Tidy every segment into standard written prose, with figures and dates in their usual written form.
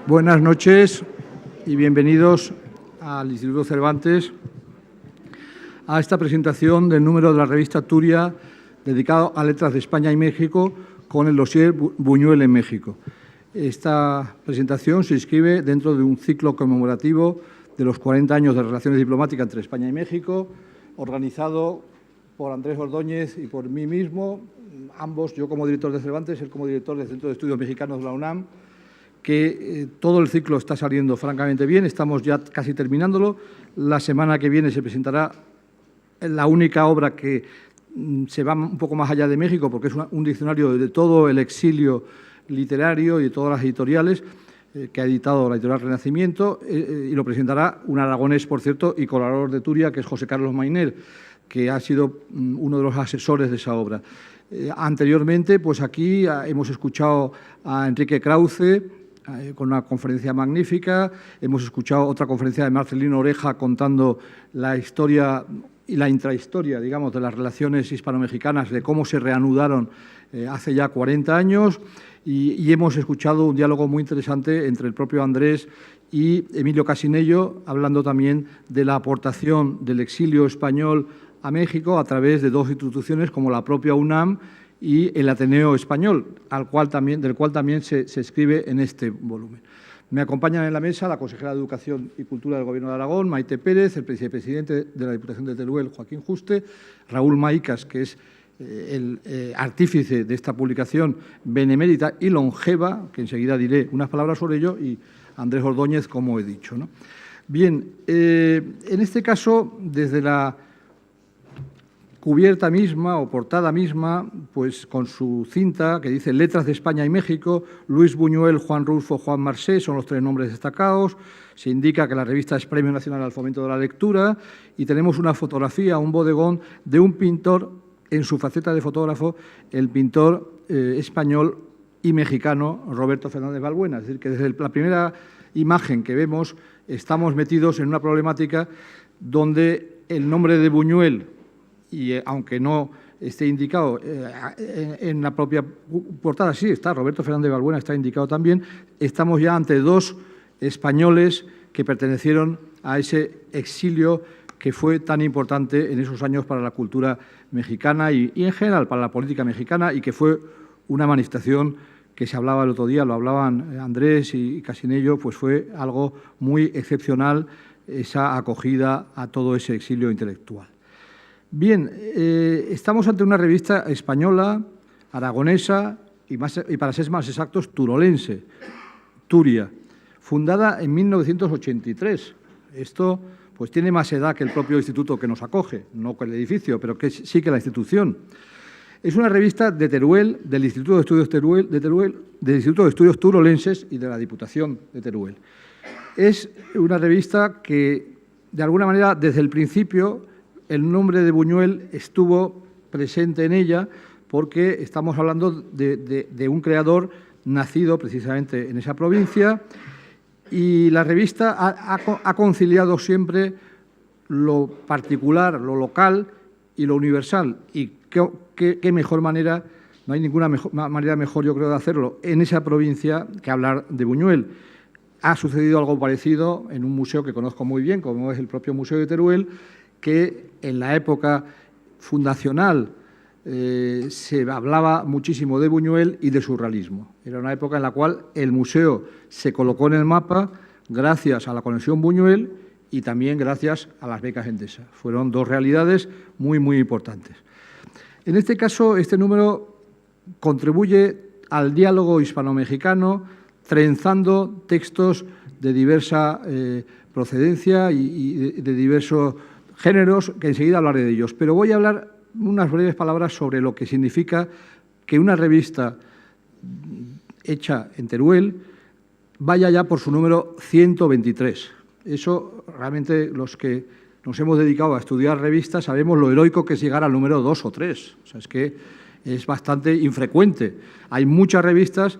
Buenas noches y bienvenidos al Instituto Cervantes a esta presentación del número de la revista Turia dedicado a letras de España y México con el dossier Buñuel en México. Esta presentación se inscribe dentro de un ciclo conmemorativo de los 40 años de relaciones diplomáticas entre España y México, organizado por Andrés Ordóñez y por mí mismo, ambos, yo como director de Cervantes, él como director del Centro de Estudios Mexicanos de la UNAM, que todo el ciclo está saliendo francamente bien, estamos ya casi terminándolo. La semana que viene se presentará la única obra que se va un poco más allá de México, porque es un diccionario de todo el exilio literario y de todas las editoriales que ha editado la editorial Renacimiento, y lo presentará un aragonés, por cierto, y colaborador de Turia, que es José Carlos Mainer, que ha sido uno de los asesores de esa obra. Anteriormente, pues aquí hemos escuchado a Enrique Krause con una conferencia magnífica, hemos escuchado otra conferencia de Marcelino Oreja contando la historia y la intrahistoria, digamos, de las relaciones hispano-mexicanas, de cómo se reanudaron hace ya 40 años, y hemos escuchado un diálogo muy interesante entre el propio Andrés y Emilio Casinello, hablando también de la aportación del exilio español a México a través de dos instituciones como la propia UNAM y el Ateneo Español, del cual también se escribe en este volumen. Me acompañan en la mesa la consejera de Educación y Cultura del Gobierno de Aragón, Maite Pérez, el vicepresidente de la Diputación de Teruel, Joaquín Juste, Raúl Maicas, que es el artífice de esta publicación benemérita y longeva, que enseguida diré unas palabras sobre ello, y Andrés Ordóñez, como he dicho, ¿no? Bien, en este caso, desde la cubierta misma o portada misma, pues con su cinta que dice Letras de España y México, Luis Buñuel, Juan Rulfo, Juan Marsé, son los tres nombres destacados. Se indica que la revista es Premio Nacional al Fomento de la Lectura y tenemos una fotografía, un bodegón de un pintor en su faceta de fotógrafo, el pintor español y mexicano Roberto Fernández Balbuena. Es decir, que desde la primera imagen que vemos estamos metidos en una problemática donde el nombre de Buñuel, y aunque no esté indicado en la propia portada, sí está, Roberto Fernández Balbuena está indicado también, estamos ya ante dos españoles que pertenecieron a ese exilio que fue tan importante en esos años para la cultura mexicana y en general para la política mexicana, y que fue una manifestación que se hablaba el otro día, lo hablaban Andrés y Casinello, pues fue algo muy excepcional esa acogida a todo ese exilio intelectual. Bien, estamos ante una revista española, aragonesa y para ser más exactos, turolense, Turia, fundada en 1983. Esto pues tiene más edad que el propio instituto que nos acoge, no que el edificio, pero que sí que la institución. Es una revista de Teruel, del Instituto de Estudios del Instituto de Estudios Turolenses y de la Diputación de Teruel. Es una revista que, de alguna manera, desde el principio, el nombre de Buñuel estuvo presente en ella porque estamos hablando de un creador nacido precisamente en esa provincia, y la revista ha conciliado siempre lo particular, lo local y lo universal. Y qué mejor manera, no hay ninguna manera mejor, yo creo, de hacerlo en esa provincia que hablar de Buñuel. Ha sucedido algo parecido en un museo que conozco muy bien, como es el propio Museo de Teruel, que en la época fundacional se hablaba muchísimo de Buñuel y de surrealismo. Era una época en la cual el museo se colocó en el mapa gracias a la conexión Buñuel y también gracias a las becas Endesa. Fueron dos realidades muy, muy importantes. En este caso, este número contribuye al diálogo hispano-mexicano, trenzando textos de diversa procedencia y de diversos géneros, que enseguida hablaré de ellos. Pero voy a hablar unas breves palabras sobre lo que significa que una revista hecha en Teruel vaya ya por su número 123. Eso realmente los que nos hemos dedicado a estudiar revistas sabemos lo heroico que es llegar al número 2 o 3. O sea, es que es bastante infrecuente. Hay muchas revistas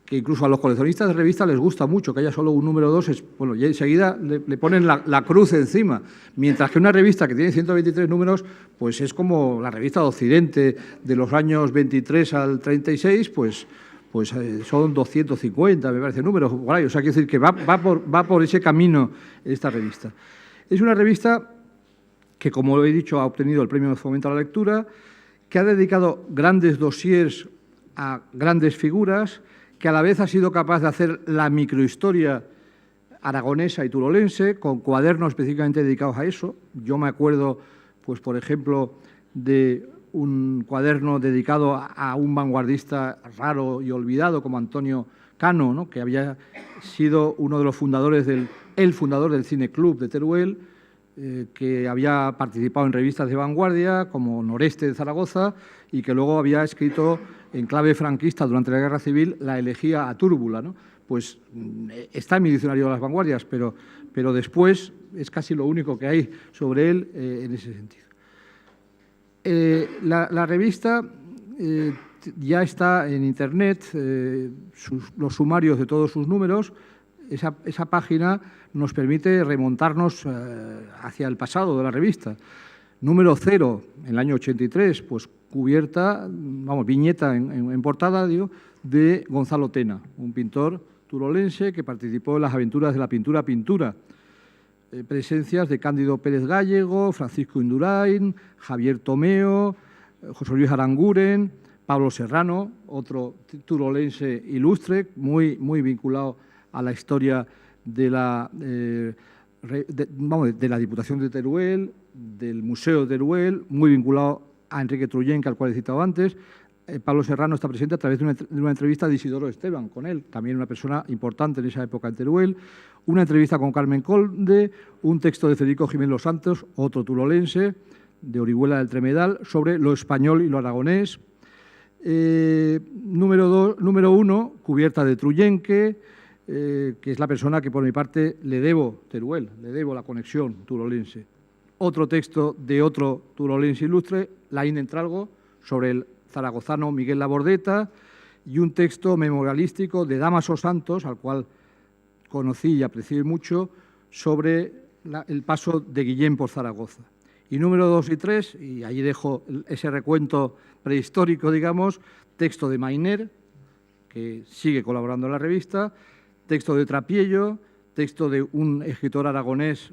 que incluso a los coleccionistas de revistas les gusta mucho que haya solo un número 2, bueno, y enseguida le ponen la cruz encima, mientras que una revista que tiene 123 números, pues es como la revista de Occidente de los años 23 al 36, pues pues son 250, me parece, números por ahí. O sea, quiero decir que va por ese camino esta revista. Es una revista que, como he dicho, ha obtenido el Premio de Fomento a la Lectura, que ha dedicado grandes dossiers a grandes figuras, que a la vez ha sido capaz de hacer la microhistoria aragonesa y turolense, con cuadernos específicamente dedicados a eso. Yo me acuerdo, pues, por ejemplo, de un cuaderno dedicado a un vanguardista raro y olvidado como Antonio Cano, ¿no?, que había sido uno de los fundadores el fundador del Cine Club de Teruel, que había participado en revistas de vanguardia como Noreste de Zaragoza y que luego había escrito en clave franquista durante la Guerra Civil la elegía a Túrbula, ¿no? Pues está en mi diccionario de las vanguardias, pero después es casi lo único que hay sobre él en ese sentido. La revista ya está en Internet, los sumarios de todos sus números. Esa página nos permite remontarnos hacia el pasado de la revista. Número 0, en el año 83, pues cubierta, viñeta en portada, digo, de Gonzalo Tena, un pintor turolense que participó en las aventuras de la pintura. Presencias de Cándido Pérez Gallego, Francisco Indurain, Javier Tomeo, José Luis Aranguren, Pablo Serrano, otro turolense ilustre, muy vinculado a la historia de la Diputación de Teruel, del Museo de Teruel, muy vinculado a Enrique Trullenque, al cual he citado antes. Pablo Serrano está presente a través de una entrevista de Isidoro Esteban con él, también una persona importante en esa época en Teruel, una entrevista con Carmen Conde, un texto de Federico Jiménez Los Santos, otro turolense, de Orihuela del Tremedal, sobre lo español y lo aragonés. Número 1, cubierta de Trullenque, que es la persona que por mi parte le debo Teruel, le debo la conexión turolense. Otro texto de otro turolense ilustre, Laín Entralgo, sobre el zaragozano Miguel Labordeta, y un texto memorialístico de Dámaso Santos, al cual conocí y aprecié mucho, sobre el paso de Guillén por Zaragoza. Y número 2 y 3, y ahí dejo ese recuento prehistórico, digamos, texto de Mainer, que sigue colaborando en la revista, texto de Trapiello, texto de un escritor aragonés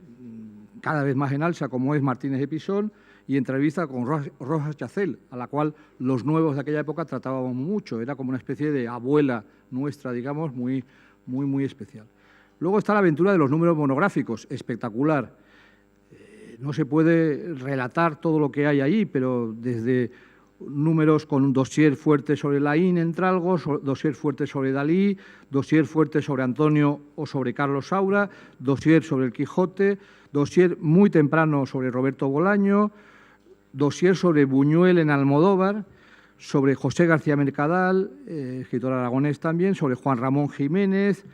cada vez más en alza, como es Martínez de Pisón, y entrevista con Rojas Chacel, a la cual los nuevos de aquella época tratábamos mucho. Era como una especie de abuela nuestra, digamos, muy especial. Luego está la aventura de los números monográficos, espectacular. No se puede relatar todo lo que hay ahí, pero desde números con un dossier fuerte sobre Laín Entralgo, dossier fuerte sobre Dalí, dossier fuerte sobre Antonio o sobre Carlos Saura, dossier sobre el Quijote, dossier muy temprano sobre Roberto Bolaño, dossier sobre Buñuel en Almodóvar, sobre José García Mercadal, escritor aragonés también, sobre Juan Ramón Jiménez,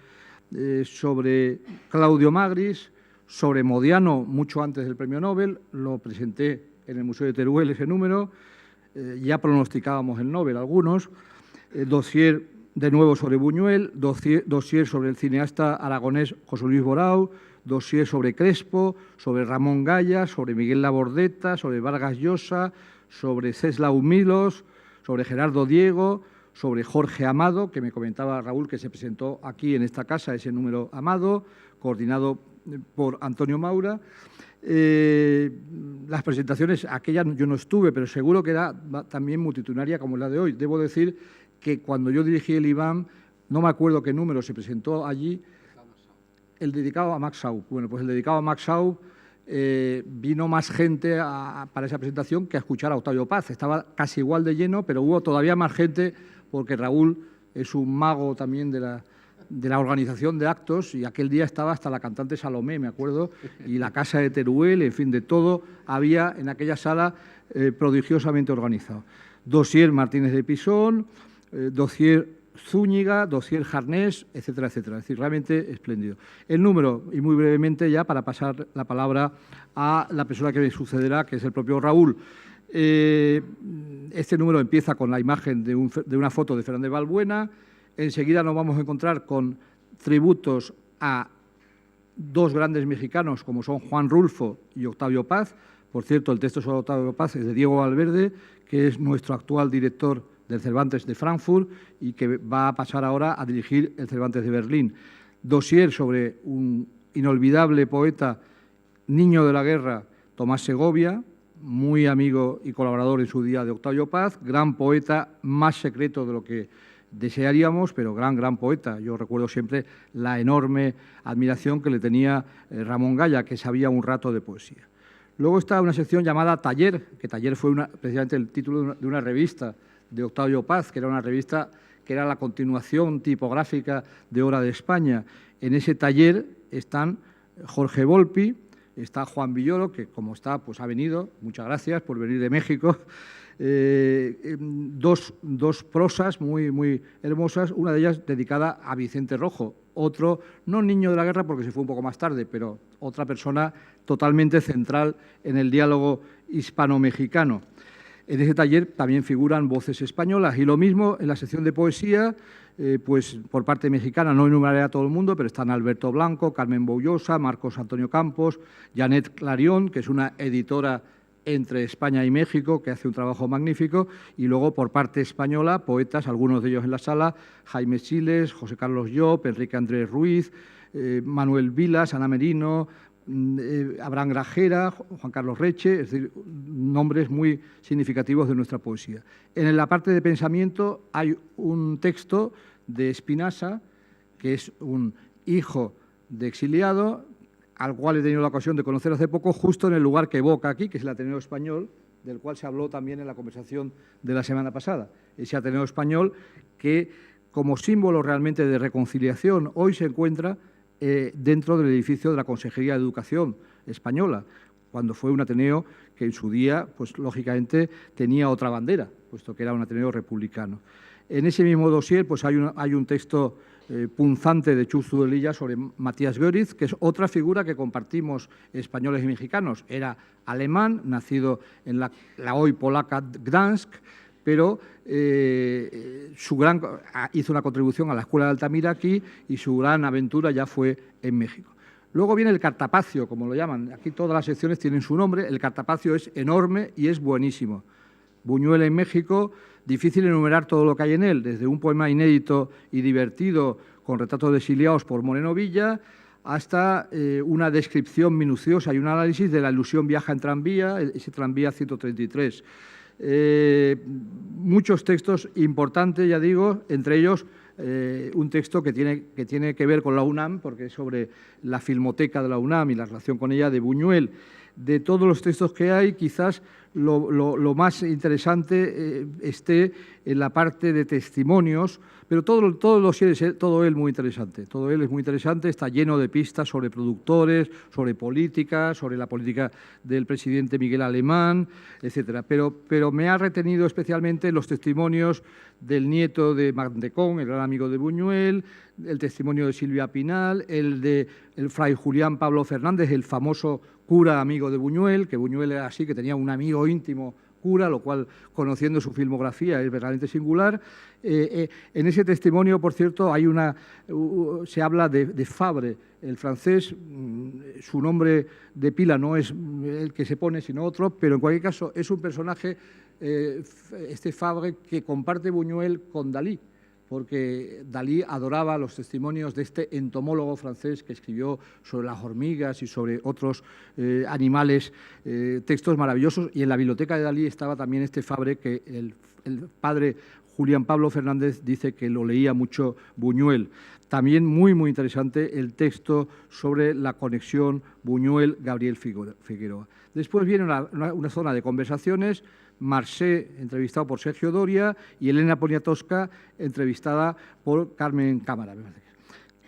sobre Claudio Magris, sobre Modiano, mucho antes del Premio Nobel. Lo presenté en el Museo de Teruel ese número, ya pronosticábamos el Nobel algunos, dossier de nuevo sobre Buñuel, dossier sobre el cineasta aragonés José Luis Borao, dossier sobre Crespo, sobre Ramón Gaya, sobre Miguel Labordeta, sobre Vargas Llosa, sobre Ceslau Milos, sobre Gerardo Diego, sobre Jorge Amado, que me comentaba Raúl que se presentó aquí en esta casa, ese número Amado, coordinado por Antonio Maura. Las presentaciones, aquella yo no estuve, pero seguro que era también multitudinaria como la de hoy. Debo decir que cuando yo dirigí el IBAM, no me acuerdo qué número se presentó allí, el dedicado a Max Schaub. Bueno, pues el dedicado a Max Schaub vino más gente para esa presentación que a escuchar a Octavio Paz. Estaba casi igual de lleno, pero hubo todavía más gente porque Raúl es un mago también de la organización de actos, y aquel día estaba hasta la cantante Salomé, me acuerdo, y la Casa de Teruel, en fin, de todo había en aquella sala prodigiosamente organizado. Dossier Martínez de Pisón, dossier Zúñiga, dossier Jarnés, etcétera, etcétera. Es decir, realmente espléndido. El número, y muy brevemente ya para pasar la palabra a la persona que me sucederá, que es el propio Raúl. Este número empieza con la imagen de una foto de Fernández Balbuena. Enseguida nos vamos a encontrar con tributos a dos grandes mexicanos, como son Juan Rulfo y Octavio Paz. Por cierto, el texto sobre Octavio Paz es de Diego Valverde, que es nuestro actual director del Cervantes de Frankfurt y que va a pasar ahora a dirigir el Cervantes de Berlín. Dossier sobre un inolvidable poeta, niño de la guerra, Tomás Segovia, muy amigo y colaborador en su día de Octavio Paz, gran poeta, más secreto de lo que desearíamos, pero gran poeta. Yo recuerdo siempre la enorme admiración que le tenía Ramón Gaya, que sabía un rato de poesía. Luego está una sección llamada Taller, que Taller fue precisamente el título de una revista de Octavio Paz, que era una revista que era la continuación tipográfica de Hora de España. En ese taller están Jorge Volpi, está Juan Villoro, que como está, pues ha venido, muchas gracias por venir de México. Dos prosas muy hermosas, una de ellas dedicada a Vicente Rojo, otro, no niño de la guerra porque se fue un poco más tarde, pero otra persona totalmente central en el diálogo hispano-mexicano. En ese taller también figuran voces españolas y lo mismo en la sección de poesía, pues por parte mexicana, no enumeraré a todo el mundo, pero están Alberto Blanco, Carmen Boullosa, Marcos Antonio Campos, Janet Clarion, que es una editora entre España y México, que hace un trabajo magnífico, y luego por parte española, poetas, algunos de ellos en la sala, Jaime Siles, José Carlos Llop, Enrique Andrés Ruiz, Manuel Vilas, Ana Merino, Abraham Grajera, Juan Carlos Reche, es decir, nombres muy significativos de nuestra poesía. En la parte de pensamiento hay un texto de Espinasa, que es un hijo de exiliado, al cual he tenido la ocasión de conocer hace poco, justo en el lugar que evoca aquí, que es el Ateneo Español, del cual se habló también en la conversación de la semana pasada. Ese Ateneo Español que, como símbolo realmente de reconciliación, hoy se encuentra dentro del edificio de la Consejería de Educación española, cuando fue un Ateneo que en su día, pues lógicamente, tenía otra bandera, puesto que era un Ateneo republicano. En ese mismo dossier pues, hay un texto punzante de Chus Zudelilla sobre Matías Göritz, que es otra figura que compartimos españoles y mexicanos. Era alemán, nacido en la hoy polaca Gdansk, pero hizo una contribución a la Escuela de Altamira aquí y su gran aventura ya fue en México. Luego viene el cartapacio, como lo llaman. Aquí todas las secciones tienen su nombre. El cartapacio es enorme y es buenísimo. Buñuel en México, difícil enumerar todo lo que hay en él, desde un poema inédito y divertido con retratos de exiliados por Moreno Villa, hasta una descripción minuciosa y un análisis de la ilusión viaja en tranvía, ese tranvía 133. Muchos textos importantes, ya digo, entre ellos un texto que tiene que ver con la UNAM, porque es sobre la filmoteca de la UNAM y la relación con ella de Buñuel. De todos los textos que hay, quizás lo más interesante esté en la parte de testimonios, pero todo él muy interesante. Todo él es muy interesante, está lleno de pistas sobre productores, sobre política, sobre la política del presidente Miguel Alemán, etcétera. Pero me ha retenido especialmente los testimonios del nieto de Mantecón, el gran amigo de Buñuel, el testimonio de Silvia Pinal, el fray Julián Pablo Fernández, el famoso cura amigo de Buñuel, que Buñuel era así, que tenía un amigo íntimo cura, lo cual, conociendo su filmografía, es verdaderamente singular. En ese testimonio, por cierto, se habla de Fabre, el francés. Su nombre de pila no es el que se pone, sino otro, pero en cualquier caso es un personaje, este Fabre, que comparte Buñuel con Dalí, porque Dalí adoraba los testimonios de este entomólogo francés que escribió sobre las hormigas y sobre otros animales, textos maravillosos, y en la biblioteca de Dalí estaba también este Fabre, que el padre Julián Pablo Fernández dice que lo leía mucho Buñuel. También muy interesante el texto sobre la conexión Buñuel-Gabriel Figueroa. Después viene una zona de conversaciones, Marcé, entrevistado por Sergio Doria, y Elena Poniatowska, entrevistada por Carmen Cámara.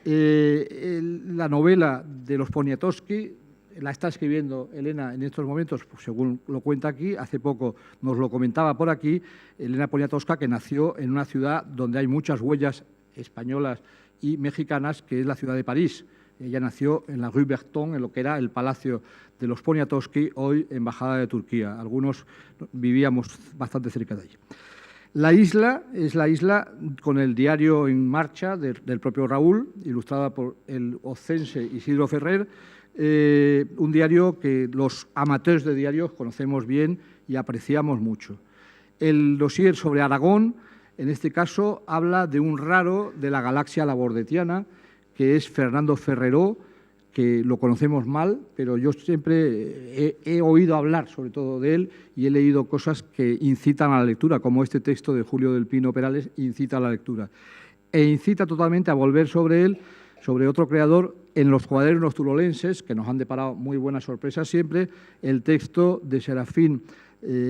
La novela de los Poniatowski la está escribiendo Elena en estos momentos, pues según lo cuenta aquí, hace poco nos lo comentaba por aquí, Elena Poniatowska, que nació en una ciudad donde hay muchas huellas españolas y mexicanas, que es la ciudad de París. Ella nació en la Rue Berton, en lo que era el Palacio de los Poniatowski, hoy Embajada de Turquía. Algunos vivíamos bastante cerca de allí. La isla es la isla con el diario en marcha del propio Raúl, ilustrada por el ocense Isidro Ferrer, un diario que los amateurs de diarios conocemos bien y apreciamos mucho. El dossier sobre Aragón En este caso habla de un raro de la galaxia labordetiana, que es Fernando Ferrero, que lo conocemos mal, pero yo siempre he oído hablar sobre todo de él y he leído cosas que incitan a la lectura, como este texto de Julio del Pino Perales incita a la lectura. E incita totalmente a volver sobre él, sobre otro creador, en los cuadernos turolenses, que nos han deparado muy buenas sorpresas siempre, el texto de Serafín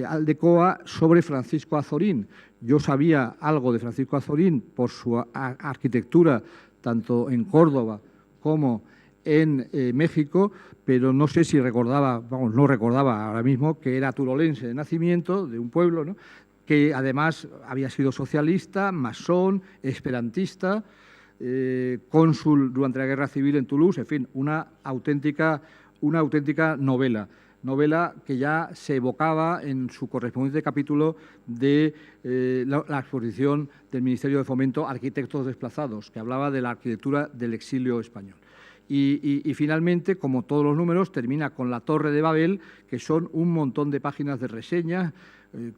Aldecoa sobre Francisco Azorín. Yo sabía algo de Francisco Azorín por su arquitectura, tanto en Córdoba como en México, pero no sé si recordaba, vamos, no recordaba ahora mismo que era turolense de nacimiento, de un pueblo, ¿no?, que además había sido socialista, masón, esperantista, cónsul durante la Guerra Civil en Toulouse, en fin, una auténtica novela que ya se evocaba en su correspondiente capítulo de la exposición del Ministerio de Fomento Arquitectos Desplazados, que hablaba de la arquitectura del exilio español. Y finalmente, como todos los números, termina con La Torre de Babel, que son un montón de páginas de reseñas,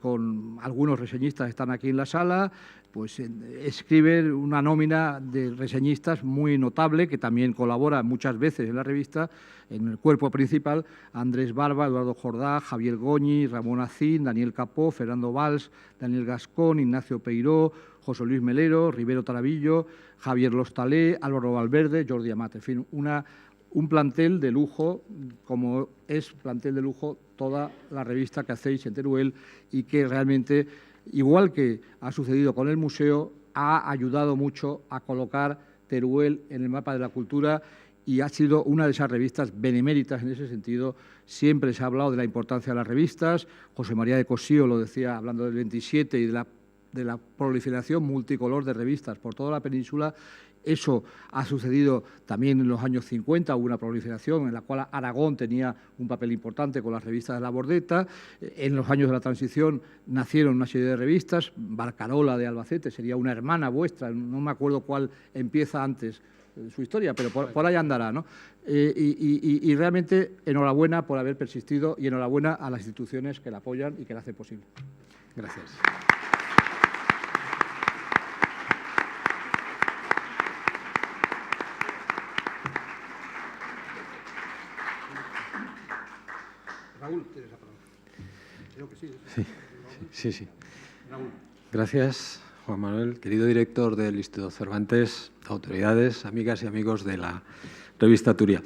con algunos reseñistas están aquí en la sala, pues escribe una nómina de reseñistas muy notable, que también colabora muchas veces en la revista, en el cuerpo principal, Andrés Barba, Eduardo Jordá, Javier Goñi, Ramón Acín, Daniel Capó, Fernando Valls, Daniel Gascón, Ignacio Peiró, José Luis Melero, Rivero Tarabillo, Javier Lostalé, Álvaro Valverde, Jordi Amat, en fin, un plantel de lujo, como es plantel de lujo toda la revista que hacéis en Teruel y que realmente, igual que ha sucedido con el museo, ha ayudado mucho a colocar Teruel en el mapa de la cultura y ha sido una de esas revistas beneméritas en ese sentido. Siempre se ha hablado de la importancia de las revistas. José María de Cosío lo decía hablando del 27 y de la proliferación multicolor de revistas por toda la península. Eso ha sucedido también en los años 50, hubo una proliferación en la cual Aragón tenía un papel importante con las revistas de la Bordeta. En los años de la transición nacieron una serie de revistas, Barcarola de Albacete sería una hermana vuestra, no me acuerdo cuál empieza antes su historia, pero por ahí andará, ¿no? Y realmente enhorabuena por haber persistido y enhorabuena a las instituciones que la apoyan y que la hacen posible. Gracias. Raúl, tienes la palabra. Creo que sí. Sí. Raúl. Gracias, Juan Manuel, querido director del Instituto Cervantes, autoridades, amigas y amigos de la revista Turia.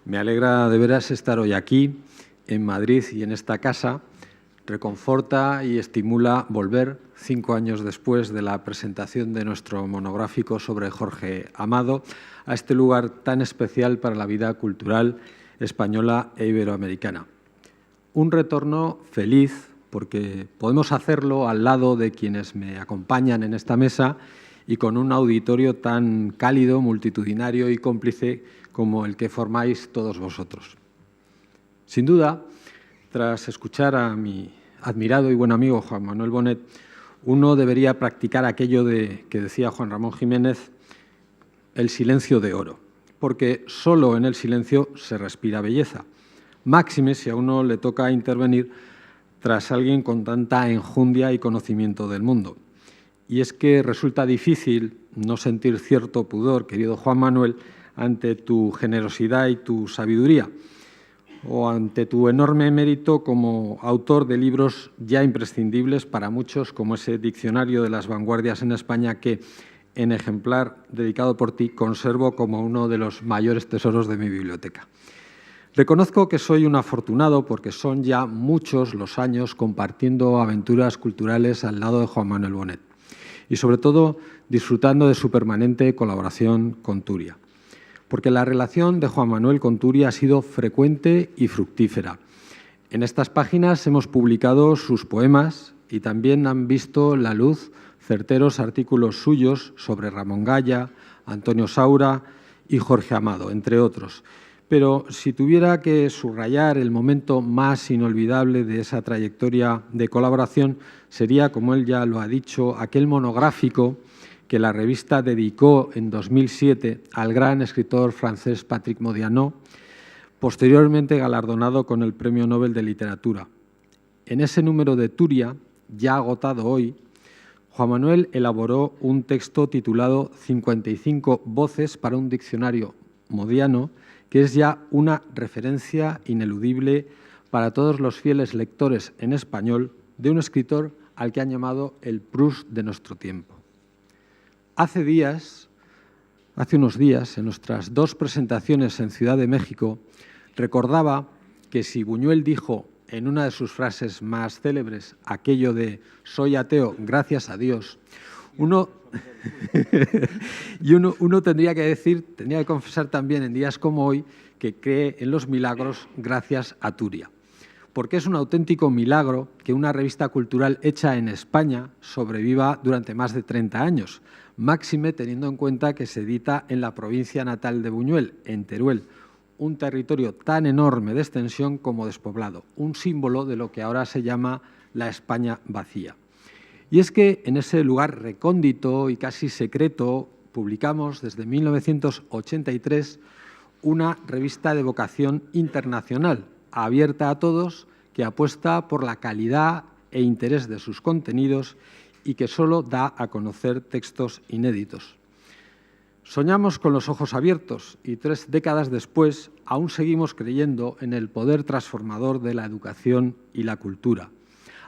Me alegra de veras estar hoy aquí, en Madrid y en esta casa. Reconforta y estimula volver, 5 años después de la presentación de nuestro monográfico sobre Jorge Amado, a este lugar tan especial para la vida cultural española e iberoamericana. Un retorno feliz, porque podemos hacerlo al lado de quienes me acompañan en esta mesa y con un auditorio tan cálido, multitudinario y cómplice como el que formáis todos vosotros. Sin duda, tras escuchar a mi admirado y buen amigo Juan Manuel Bonet, uno debería practicar aquello que decía Juan Ramón Jiménez, el silencio de oro, porque solo en el silencio se respira belleza. Máxime si a uno le toca intervenir tras alguien con tanta enjundia y conocimiento del mundo. Y es que resulta difícil no sentir cierto pudor, querido Juan Manuel, ante tu generosidad y tu sabiduría, o ante tu enorme mérito como autor de libros ya imprescindibles para muchos, como ese Diccionario de las Vanguardias en España que, en ejemplar dedicado por ti, conservo como uno de los mayores tesoros de mi biblioteca. Reconozco que soy un afortunado porque son ya muchos los años compartiendo aventuras culturales al lado de Juan Manuel Bonet y, sobre todo, disfrutando de su permanente colaboración con Turia. Porque la relación de Juan Manuel con Turia ha sido frecuente y fructífera. En estas páginas hemos publicado sus poemas y también han visto la luz certeros artículos suyos sobre Ramón Gaya, Antonio Saura y Jorge Amado, entre otros. Pero si tuviera que subrayar el momento más inolvidable de esa trayectoria de colaboración, sería, como él ya lo ha dicho, aquel monográfico que la revista dedicó en 2007 al gran escritor francés Patrick Modiano, posteriormente galardonado con el Premio Nobel de Literatura. En ese número de Turia, ya agotado hoy, Juan Manuel elaboró un texto titulado 55 voces para un diccionario modiano, que es ya una referencia ineludible para todos los fieles lectores en español de un escritor al que han llamado el Proust de nuestro tiempo. Hace unos días, en nuestras 2 presentaciones en Ciudad de México, recordaba que si Buñuel dijo en una de sus frases más célebres aquello de «soy ateo, gracias a Dios», uno tendría que confesar también en días como hoy que cree en los milagros gracias a Turia. Porque es un auténtico milagro que una revista cultural hecha en España sobreviva durante más de 30 años, máxime teniendo en cuenta que se edita en la provincia natal de Buñuel, en Teruel, un territorio tan enorme de extensión como despoblado, un símbolo de lo que ahora se llama la España vacía. Y es que en ese lugar recóndito y casi secreto publicamos desde 1983 una revista de vocación internacional, abierta a todos, que apuesta por la calidad e interés de sus contenidos y que solo da a conocer textos inéditos. Soñamos con los ojos abiertos y 3 décadas después aún seguimos creyendo en el poder transformador de la educación y la cultura.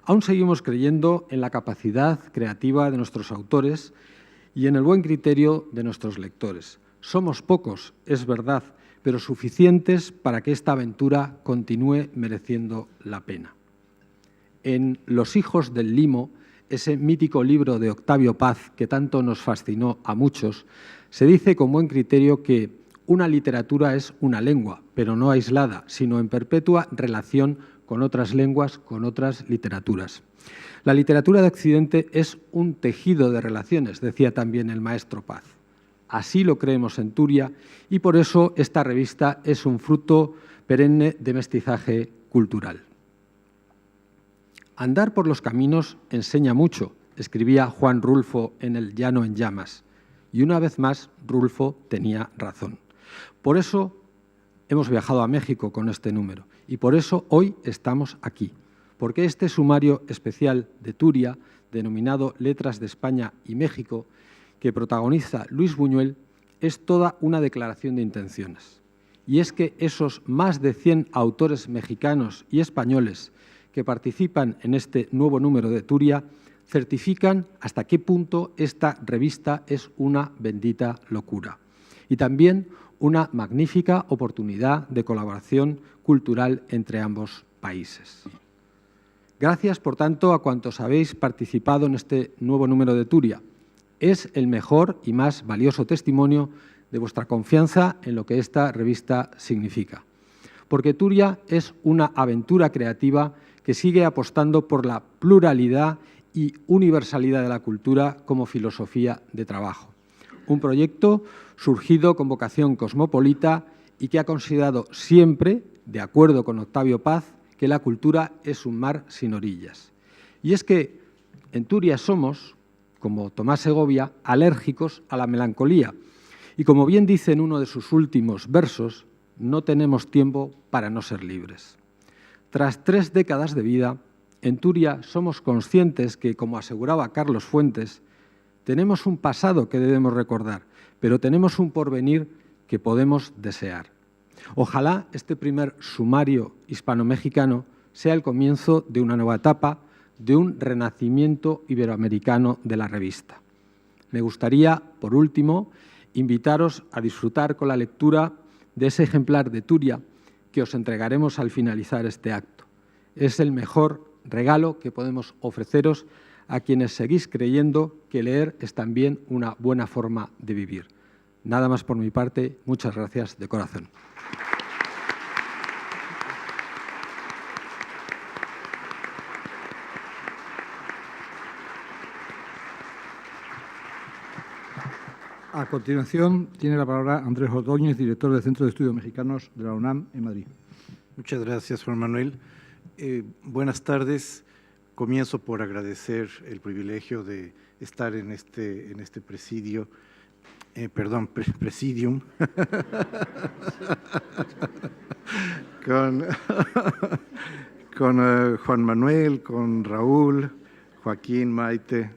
Aún seguimos creyendo en la capacidad creativa de nuestros autores y en el buen criterio de nuestros lectores. Somos pocos, es verdad, pero suficientes para que esta aventura continúe mereciendo la pena. En Los hijos del limo, ese mítico libro de Octavio Paz que tanto nos fascinó a muchos, se dice con buen criterio que una literatura es una lengua, pero no aislada, sino en perpetua relación con otras lenguas, con otras literaturas. La literatura de Occidente es un tejido de relaciones, decía también el maestro Paz. Así lo creemos en Turia y por eso esta revista es un fruto perenne de mestizaje cultural. Andar por los caminos enseña mucho, escribía Juan Rulfo en El llano en llamas. Y una vez más, Rulfo tenía razón. Por eso hemos viajado a México con este número y por eso hoy estamos aquí, porque este sumario especial de Turia, denominado Letras de España y México, que protagoniza Luis Buñuel, es toda una declaración de intenciones. Y es que esos más de 100 autores mexicanos y españoles que participan en este nuevo número de Turia certifican hasta qué punto esta revista es una bendita locura y también una magnífica oportunidad de colaboración cultural entre ambos países. Gracias, por tanto, a cuantos habéis participado en este nuevo número de Turia. Es el mejor y más valioso testimonio de vuestra confianza en lo que esta revista significa. Porque Turia es una aventura creativa que sigue apostando por la pluralidad y universalidad de la cultura como filosofía de trabajo. Un proyecto surgido con vocación cosmopolita y que ha considerado siempre, de acuerdo con Octavio Paz, que la cultura es un mar sin orillas. Y es que en Turia somos, como Tomás Segovia, alérgicos a la melancolía. Y como bien dice en uno de sus últimos versos, no tenemos tiempo para no ser libres. Tras 3 décadas de vida, en Turia somos conscientes que, como aseguraba Carlos Fuentes, tenemos un pasado que debemos recordar, pero tenemos un porvenir que podemos desear. Ojalá este primer sumario hispano-mexicano sea el comienzo de una nueva etapa, de un renacimiento iberoamericano de la revista. Me gustaría, por último, invitaros a disfrutar con la lectura de ese ejemplar de Turia que os entregaremos al finalizar este acto. Es el mejor regalo que podemos ofreceros a quienes seguís creyendo que leer es también una buena forma de vivir. Nada más por mi parte, muchas gracias de corazón. A continuación, tiene la palabra Andrés Ordóñez, director del Centro de Estudios Mexicanos de la UNAM en Madrid. Muchas gracias, Juan Manuel. Buenas tardes. Comienzo por agradecer el privilegio de estar en este presidium, con Juan Manuel, con Raúl, Joaquín, Maite,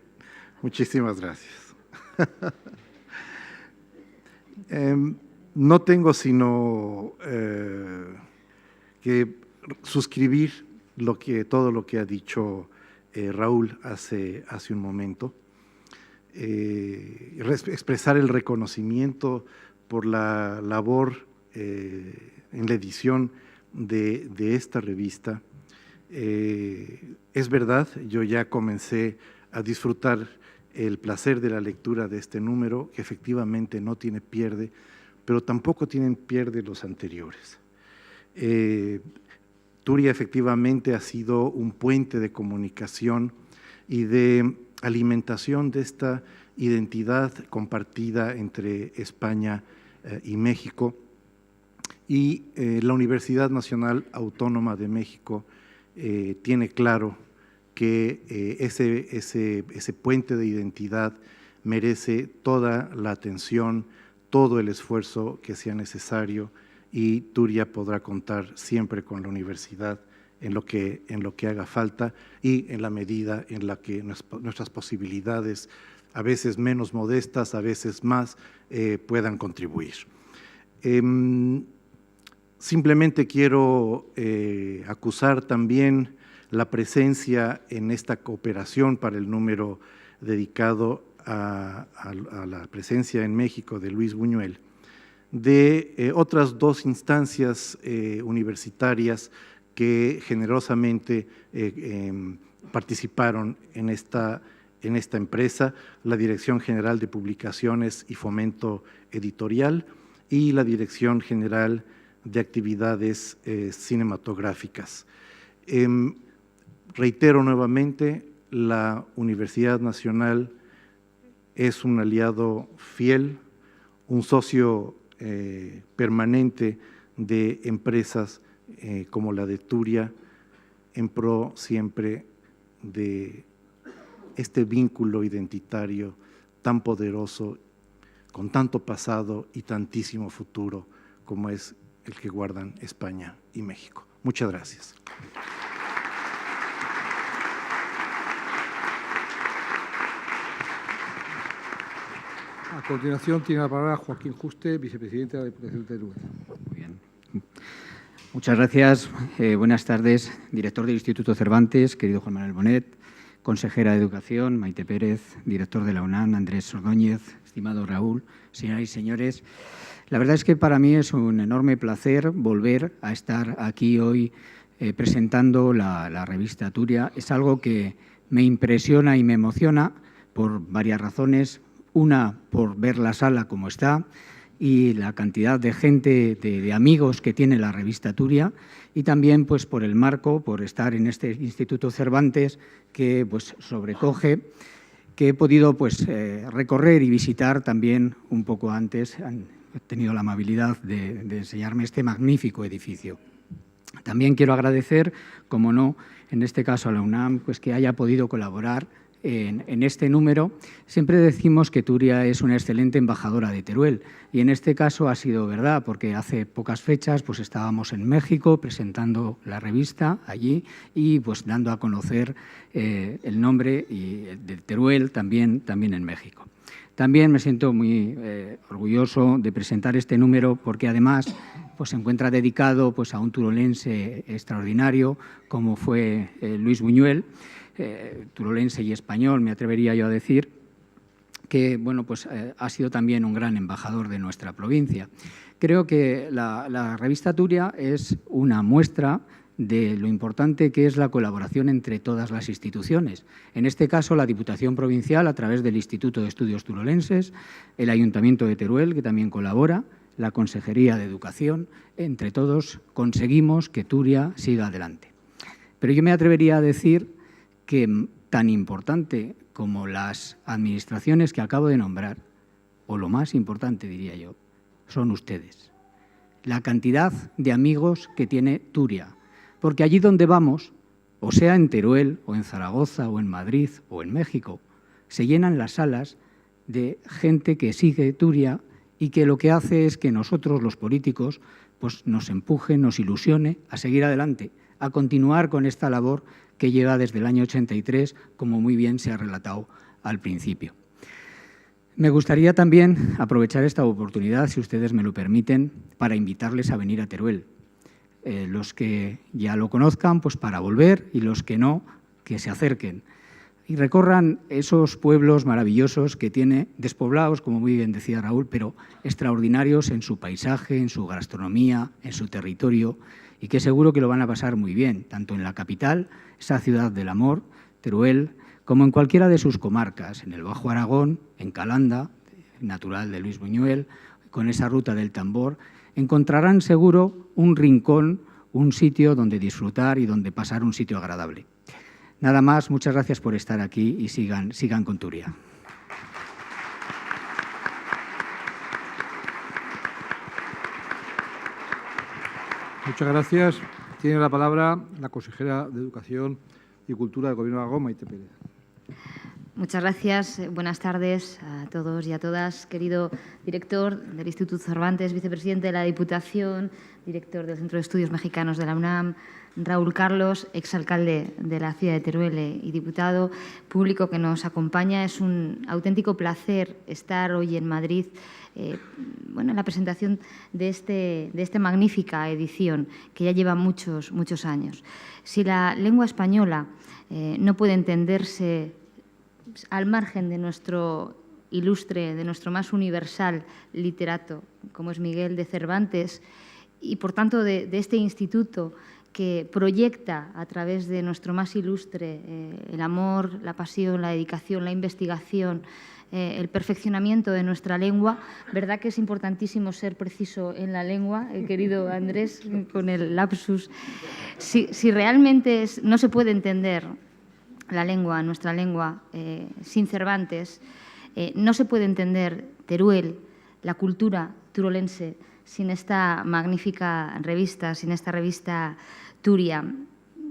Muchísimas gracias. No tengo sino que suscribir todo lo que ha dicho Raúl hace un momento. Expresar el reconocimiento por la labor en la edición de esta revista. Es verdad, yo ya comencé a disfrutar el placer de la lectura de este número, que efectivamente no tiene pierde, pero tampoco tienen pierde los anteriores. Turia efectivamente ha sido un puente de comunicación y de alimentación de esta identidad compartida entre España y México, y la Universidad Nacional Autónoma de México tiene claro que ese puente de identidad merece toda la atención, todo el esfuerzo que sea necesario, y Turia podrá contar siempre con la universidad en lo que haga falta y en la medida en la que nuestras posibilidades, a veces menos modestas, a veces más, puedan contribuir. Simplemente quiero acusar también la presencia en esta cooperación para el número dedicado a la presencia en México de Luis Buñuel, de otras dos instancias universitarias que generosamente participaron en esta empresa: la Dirección General de Publicaciones y Fomento Editorial y la Dirección General de Actividades Cinematográficas. Reitero nuevamente, la Universidad Nacional es un aliado fiel, un socio permanente de empresas como la de Turia, en pro siempre de este vínculo identitario tan poderoso, con tanto pasado y tantísimo futuro como es el que guardan España y México. Muchas gracias. A continuación tiene la palabra Joaquín Juste, vicepresidente de la Diputación de Teruel. Muy bien. Muchas gracias. Buenas tardes, director del Instituto Cervantes, querido Juan Manuel Bonet, consejera de Educación, Maite Pérez, director de la UNAM, Andrés Ordóñez, estimado Raúl, señoras y señores. La verdad es que para mí es un enorme placer volver a estar aquí hoy presentando la revista Turia. Es algo que me impresiona y me emociona por varias razones. Una, por ver la sala como está y la cantidad de gente, de amigos que tiene la revista Turia, y también pues por el marco, por estar en este Instituto Cervantes que pues sobrecoge, que he podido pues recorrer y visitar también un poco antes. He tenido la amabilidad de enseñarme este magnífico edificio. También quiero agradecer, como no, en este caso a la UNAM, pues que haya podido colaborar en este número. Siempre decimos que Turia es una excelente embajadora de Teruel, y en este caso ha sido verdad, porque hace pocas fechas pues estábamos en México presentando la revista allí y pues dando a conocer el nombre de Teruel también en México. También me siento muy orgulloso de presentar este número porque además pues se encuentra dedicado pues a un turolense extraordinario como fue Luis Buñuel, turolense y español, me atrevería yo a decir, que bueno, pues, ha sido también un gran embajador de nuestra provincia. Creo que la revista Turia es una muestra de lo importante que es la colaboración entre todas las instituciones. En este caso, la Diputación Provincial, a través del Instituto de Estudios Turolenses, el Ayuntamiento de Teruel, que también colabora, la Consejería de Educación, entre todos conseguimos que Turia siga adelante. Pero yo me atrevería a decir que tan importante como las administraciones que acabo de nombrar, o lo más importante, diría yo, son ustedes. La cantidad de amigos que tiene Turia, porque allí donde vamos, o sea en Teruel, o en Zaragoza, o en Madrid, o en México, se llenan las salas de gente que sigue Turia y que lo que hace es que nosotros, los políticos, pues nos empuje, nos ilusione a seguir adelante, a continuar con esta labor que lleva desde el año 83, como muy bien se ha relatado al principio. Me gustaría también aprovechar esta oportunidad, si ustedes me lo permiten, para invitarles a venir a Teruel. Los que ya lo conozcan, pues para volver, y los que no, que se acerquen y recorran esos pueblos maravillosos que tiene, despoblados, como muy bien decía Raúl, pero extraordinarios en su paisaje, en su gastronomía, en su territorio, y que seguro que lo van a pasar muy bien, tanto en la capital, esa ciudad del amor, Teruel, como en cualquiera de sus comarcas, en el Bajo Aragón, en Calanda, natural de Luis Buñuel, con esa ruta del tambor. Encontrarán seguro un rincón, un sitio donde disfrutar y donde pasar un sitio agradable. Nada más, muchas gracias por estar aquí y sigan con Turia. Muchas gracias. Tiene la palabra la consejera de Educación y Cultura del Gobierno de Aragón, Maite Pérez. Muchas gracias. Buenas tardes a todos y a todas. Querido director del Instituto Cervantes, vicepresidente de la Diputación, director del Centro de Estudios Mexicanos de la UNAM, Raúl Carlos, exalcalde de la ciudad de Teruel y diputado, público que nos acompaña. Es un auténtico placer estar hoy en Madrid en la presentación de esta magnífica edición que ya lleva muchos años. Si la lengua española no puede entenderse al margen de nuestro ilustre, de nuestro más universal literato, como es Miguel de Cervantes, y por tanto de este instituto que proyecta a través de nuestro más ilustre el amor, la pasión, la dedicación, la investigación, el perfeccionamiento de nuestra lengua. Verdad que es importantísimo ser preciso en la lengua, querido Andrés, con el lapsus. Si realmente no se puede entender la lengua, nuestra lengua, sin Cervantes, no se puede entender Teruel, la cultura turolense, sin esta magnífica revista, sin esta revista Turia.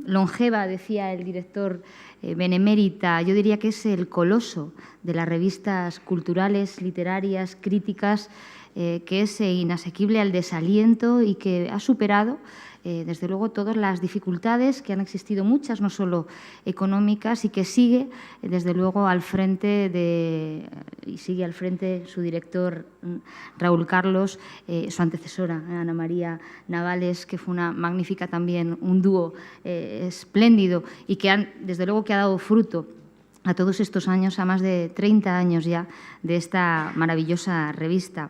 Longeva, decía el director benemérita, yo diría que es el coloso de las revistas culturales, literarias, críticas, que es inasequible al desaliento y que ha superado desde luego todas las dificultades que han existido, muchas, no solo económicas, y que sigue desde luego al frente sigue al frente su director Raúl Carlos, su antecesora Ana María Navales, que fue una magnífica también, un dúo espléndido y que desde luego que ha dado fruto a todos estos años, a más de 30 años ya de esta maravillosa revista.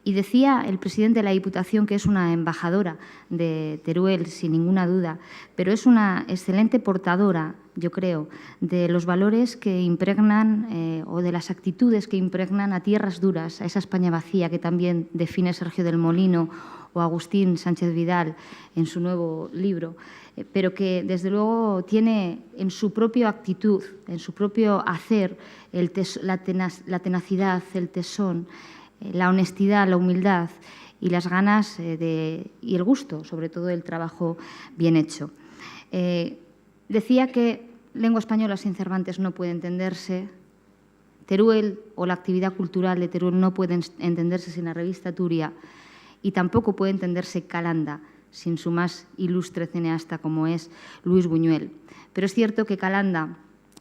Y decía el presidente de la Diputación que es una embajadora de Teruel, sin ninguna duda, pero es una excelente portadora, yo creo, de los valores que impregnan o de las actitudes que impregnan a tierras duras, a esa España vacía que también define Sergio del Molino o Agustín Sánchez Vidal en su nuevo libro, pero que desde luego tiene en su propia actitud, en su propio hacer, la tenacidad, el tesón, la honestidad, la humildad y las ganas y el gusto, sobre todo, del trabajo bien hecho. Decía que lengua española sin Cervantes no puede entenderse, Teruel o la actividad cultural de Teruel no puede entenderse sin la revista Turia, y tampoco puede entenderse Calanda sin su más ilustre cineasta como es Luis Buñuel. Pero es cierto que Calanda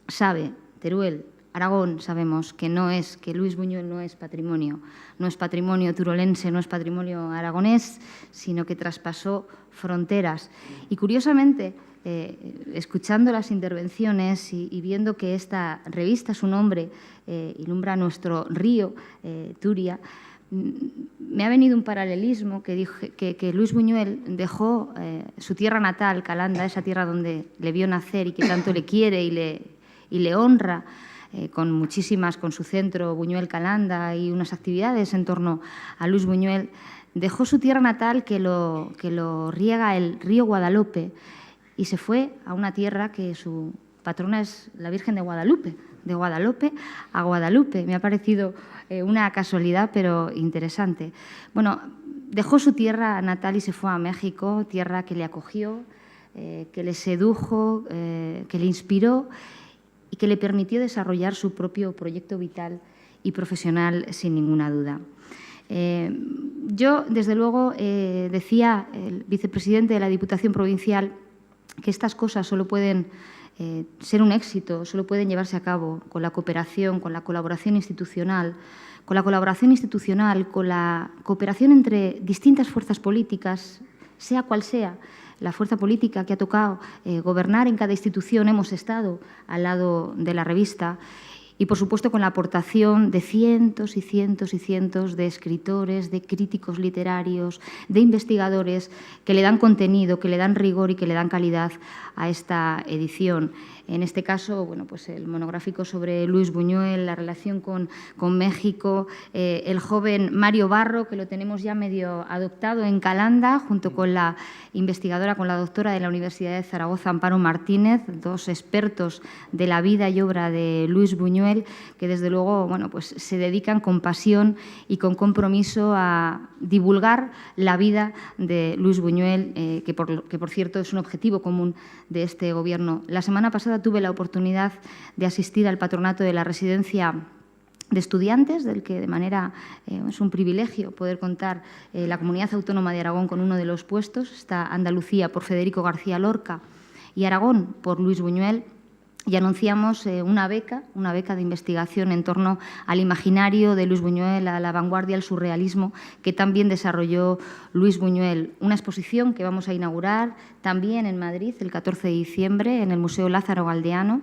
sabe, Teruel, Aragón sabemos que Luis Buñuel no es patrimonio turolense, no es patrimonio aragonés, sino que traspasó fronteras. Y curiosamente, escuchando las intervenciones y viendo que esta revista, su nombre, ilumbra nuestro río, Turia, me ha venido un paralelismo que Luis Buñuel dejó su tierra natal, Calanda, esa tierra donde le vio nacer y que tanto le quiere y le honra, con su centro Buñuel Calanda y unas actividades en torno a Luis Buñuel. Dejó su tierra natal que lo riega el río Guadalupe y se fue a una tierra que su patrona es la Virgen de Guadalupe a Guadalupe. Me ha parecido una casualidad, pero interesante. Bueno, dejó su tierra natal y se fue a México, tierra que le acogió, que le sedujo, que le inspiró y que le permitió desarrollar su propio proyecto vital y profesional sin ninguna duda. Yo, desde luego, decía el vicepresidente de la Diputación Provincial que estas cosas solo pueden ser un éxito solo pueden llevarse a cabo con la cooperación, con la colaboración institucional, con la cooperación entre distintas fuerzas políticas, sea cual sea la fuerza política que ha tocado gobernar en cada institución. Hemos estado al lado de la revista. Y, por supuesto, con la aportación de cientos y cientos y cientos de escritores, de críticos literarios, de investigadores que le dan contenido, que le dan rigor y que le dan calidad a esta edición. En este caso, bueno, pues el monográfico sobre Luis Buñuel, la relación con México, el joven Mario Barro, que lo tenemos ya medio adoptado en Calanda, junto con la investigadora, con la doctora de la Universidad de Zaragoza, Amparo Martínez, dos expertos de la vida y obra de Luis Buñuel, que desde luego, bueno, pues se dedican con pasión y con compromiso a divulgar la vida de Luis Buñuel, que por cierto es un objetivo común de este Gobierno. La semana pasada tuve la oportunidad de asistir al patronato de la residencia de estudiantes, del que de manera es un privilegio poder contar la Comunidad Autónoma de Aragón con uno de los puestos. Está Andalucía por Federico García Lorca y Aragón por Luis Buñuel. Y anunciamos una beca de investigación en torno al imaginario de Luis Buñuel, a la vanguardia, al surrealismo, que también desarrolló Luis Buñuel. Una exposición que vamos a inaugurar también en Madrid el 14 de diciembre en el Museo Lázaro Galdeano.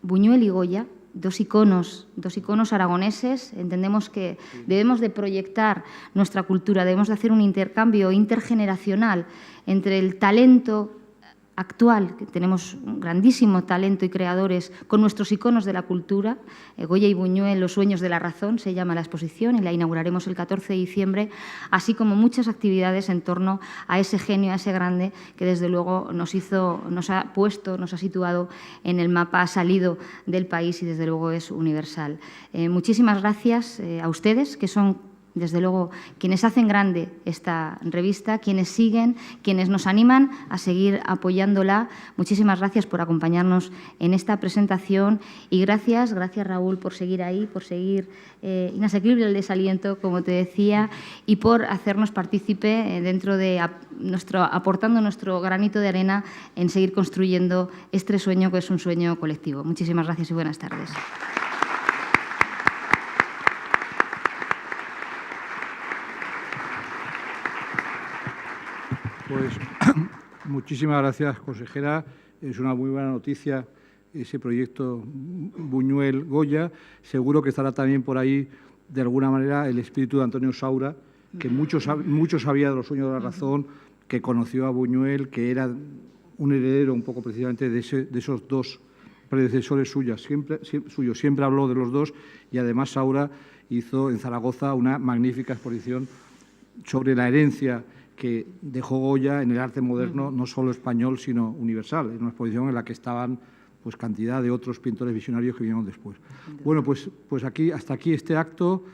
Buñuel y Goya, dos iconos aragoneses. Entendemos que debemos de proyectar nuestra cultura, debemos de hacer un intercambio intergeneracional entre el talento actual, que tenemos un grandísimo talento y creadores con nuestros iconos de la cultura. Goya y Buñuel, los sueños de la razón, se llama la exposición, y la inauguraremos el 14 de diciembre, así como muchas actividades en torno a ese genio, a ese grande, que desde luego nos ha situado en el mapa, ha salido del país y desde luego es universal. Muchísimas gracias a ustedes, que son desde luego quienes hacen grande esta revista, quienes siguen, quienes nos animan a seguir apoyándola. Muchísimas gracias por acompañarnos en esta presentación y gracias Raúl por seguir ahí, por seguir inasequible el desaliento, como te decía, y por hacernos partícipe dentro de aportando nuestro granito de arena en seguir construyendo este sueño que es un sueño colectivo. Muchísimas gracias y buenas tardes. Pues muchísimas gracias, consejera. Es una muy buena noticia ese proyecto Buñuel-Goya. Seguro que estará también por ahí, de alguna manera, el espíritu de Antonio Saura, que mucho sabía de los sueños de la razón, que conoció a Buñuel, que era un heredero un poco precisamente de esos dos predecesores suyos. Siempre habló de los dos y además Saura hizo en Zaragoza una magnífica exposición sobre la herencia que dejó Goya en el arte moderno, no solo español, sino universal. Es una exposición en la que estaban pues cantidad de otros pintores visionarios que vinieron después. Bueno, pues hasta aquí este acto.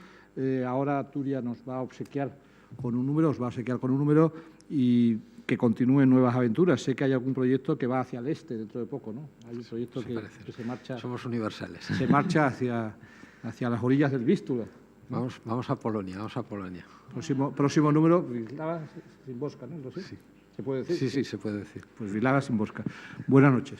Ahora Turia nos va a obsequiar con un número, y que continúen nuevas aventuras. Sé que hay algún proyecto que va hacia el este dentro de poco, ¿no? Hay un proyecto que se marcha. Somos universales. Se marcha hacia las orillas del Vístula. Vamos a Polonia. Próximo número, Vislava sin Bosca, ¿no? Sí. ¿Se puede decir? Sí, se puede decir. Pues Vislava sin Bosca. Buenas noches.